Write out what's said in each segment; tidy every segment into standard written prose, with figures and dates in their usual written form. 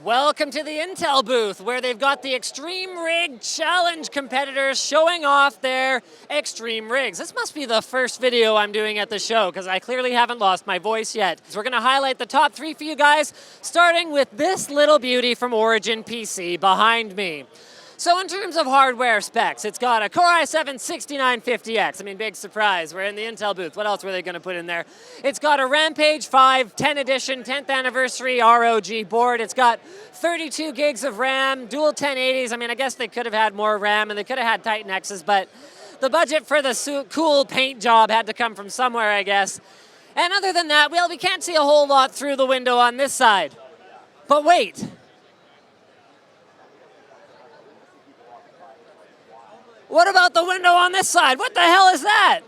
Welcome to the Intel booth, where they've got the Extreme Rig Challenge competitors showing off their extreme rigs. This must be the first video I'm doing at the show, because I clearly haven't lost my voice yet. So we're going to highlight the top three for you guys, starting with this little beauty from Origin PC behind me. So in terms of hardware specs, it's got a Core i7-6950X. I mean, big surprise. We're in the Intel booth. What else were they going to put in there? It's got a Rampage 5 10 edition, 10th anniversary ROG board. It's got 32 gigs of RAM, dual 1080s. I mean, I guess they could have had more RAM and they could have had Titan X's, but the budget for the cool paint job had to come from somewhere, I guess. And other than that, well, we can't see a whole lot through the window on this side. But wait. What about the window on this side? What the hell is that?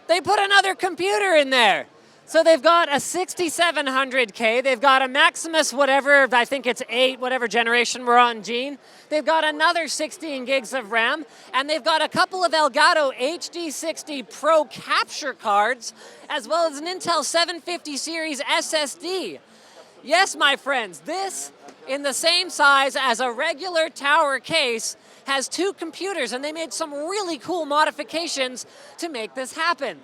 They put another computer in there. So they've got a 6700K, they've got a Maximus whatever, I think it's 8, whatever generation we're on, Gene. They've got another 16 gigs of RAM, and they've got a couple of Elgato HD60 Pro capture cards, as well as an Intel 750 series SSD. Yes, my friends, this, in the same size as a regular tower case, has two computers, and they made some really cool modifications to make this happen.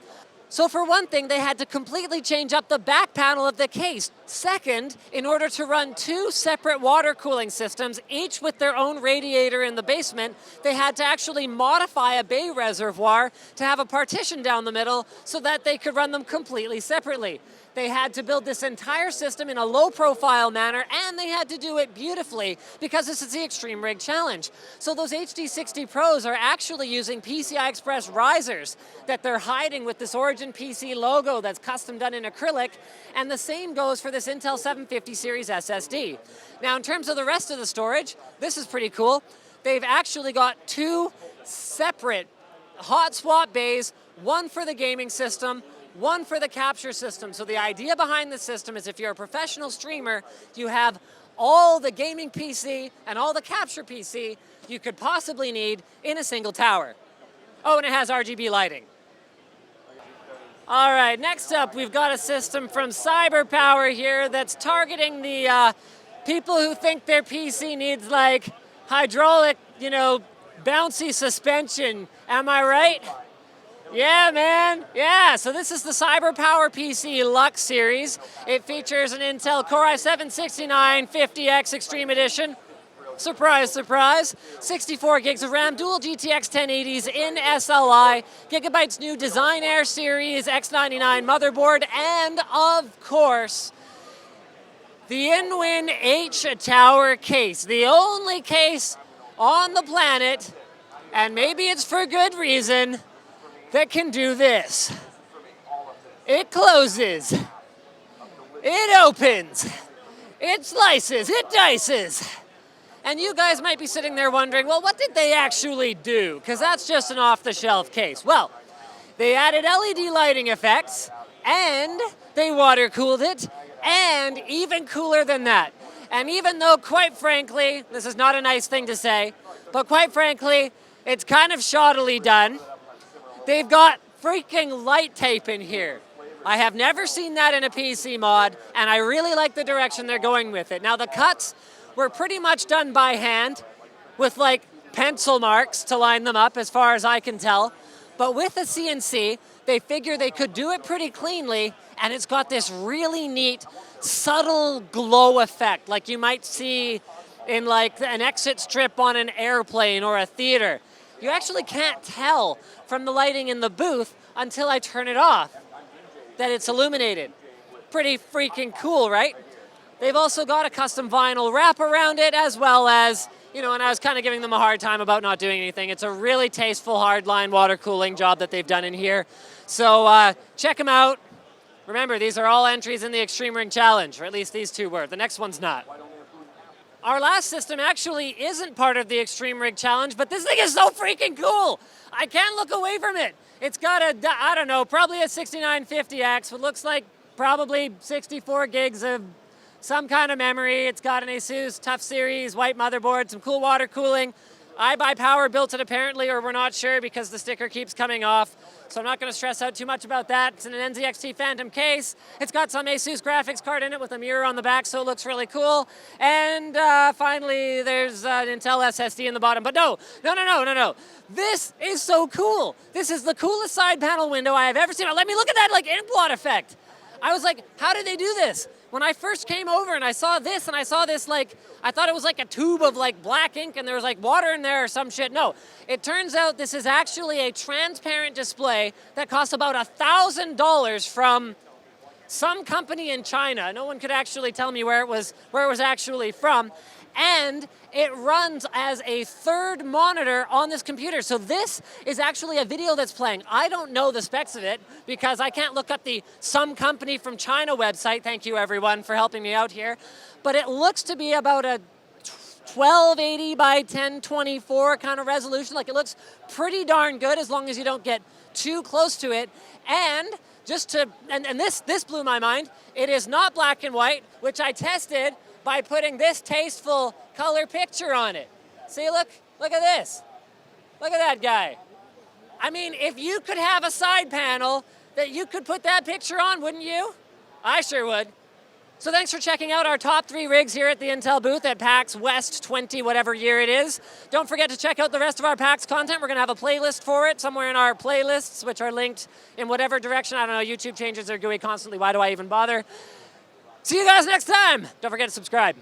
So for one thing, they had to completely change up the back panel of the case. Second, in order to run two separate water cooling systems, each with their own radiator in the basement, they had to actually modify a bay reservoir to have a partition down the middle so that they could run them completely separately. They had to build this entire system in a low-profile manner, and they had to do it beautifully because this is the Extreme Rig Challenge. So those HD60 Pros are actually using PCI Express risers that they're hiding with this Origin PC logo that's custom done in acrylic, and the same goes for this Intel 750 series SSD. Now, in terms of the rest of the storage, this is pretty cool. They've actually got two separate hot swap bays, one for the gaming system, one for the capture system. So the idea behind the system is if you're a professional streamer, you have all the gaming PC and all the capture PC you could possibly need in a single tower. Oh, and it has RGB lighting. All right, next up, we've got a system from CyberPower here that's targeting the people who think their PC needs like hydraulic, bouncy suspension. Am I right? Yeah, man. Yeah, so this is the CyberPower PC Luck series. It features an Intel Core i7-6950X Extreme Edition. Surprise, surprise. 64 gigs of RAM, dual GTX 1080s in SLI, Gigabyte's new Design Air Series X99 motherboard, and of course, the InWin H Tower case. The only case on the planet, and maybe it's for good reason, that can do this. It closes, it opens, it slices, it dices. And you guys might be sitting there wondering, well, what did they actually do? Because that's just an off-the-shelf case. Well, they added LED lighting effects, and they water-cooled it, and even cooler than that. And even though, quite frankly, this is not a nice thing to say, but quite frankly, it's kind of shoddily done. They've got freaking light tape in here. I have never seen that in a PC mod, and I really like the direction they're going with it. Now, the cuts were pretty much done by hand with like pencil marks to line them up as far as I can tell. But with a CNC, they figure they could do it pretty cleanly, and it's got this really neat, subtle glow effect like you might see in like an exit strip on an airplane or a theater. You actually can't tell from the lighting in the booth until I turn it off that it's illuminated. Pretty freaking cool, right? They've also got a custom vinyl wrap around it, as well as, and I was kind of giving them a hard time about not doing anything. It's a really tasteful hardline water cooling job that they've done in here. So check them out. Remember, these are all entries in the Extreme Rig Challenge, or at least these two were. The next one's not. Our last system actually isn't part of the Extreme Rig Challenge, but this thing is so freaking cool. I can't look away from it. It's got probably a 6950X, what looks like probably 64 gigs of some kind of memory. It's got an Asus Tough Series white motherboard, some cool water cooling. IBUYPOWER built it apparently, or we're not sure because the sticker keeps coming off. so I'm not going to stress out too much about that. It's in an NZXT Phantom case. It's got some ASUS graphics card in it with a mirror on the back, so it looks really cool. And finally, there's an Intel SSD in the bottom. But no. This is so cool. This is the coolest side panel window I have ever seen. Let me look at that like ink blot effect. I was like, how did they do this? When I first came over and I saw this like, I thought it was like a tube of like black ink and there was like water in there or some shit. No, it turns out this is actually a transparent display that costs about $1,000 from some company in China. No one could actually tell me where it was actually from. And it runs as a third monitor on this computer. So this is actually a video that's playing. I don't know the specs of it because I can't look up the some company from China website. Thank you everyone for helping me out here. But it looks to be about a 1280 by 1024 kind of resolution. Like it looks pretty darn good as long as you don't get too close to it. And this blew my mind. It is not black and white, which I tested by putting this tasteful color picture on it. See, look at this. Look at that guy. I mean, if you could have a side panel that you could put that picture on, wouldn't you? I sure would. So thanks for checking out our top 3 rigs here at the Intel booth at PAX West 20, whatever year it is. Don't forget to check out the rest of our PAX content. We're gonna have a playlist for it somewhere in our playlists, which are linked in whatever direction. I don't know, YouTube changes their GUI constantly. Why do I even bother? See you guys next time. Don't forget to subscribe.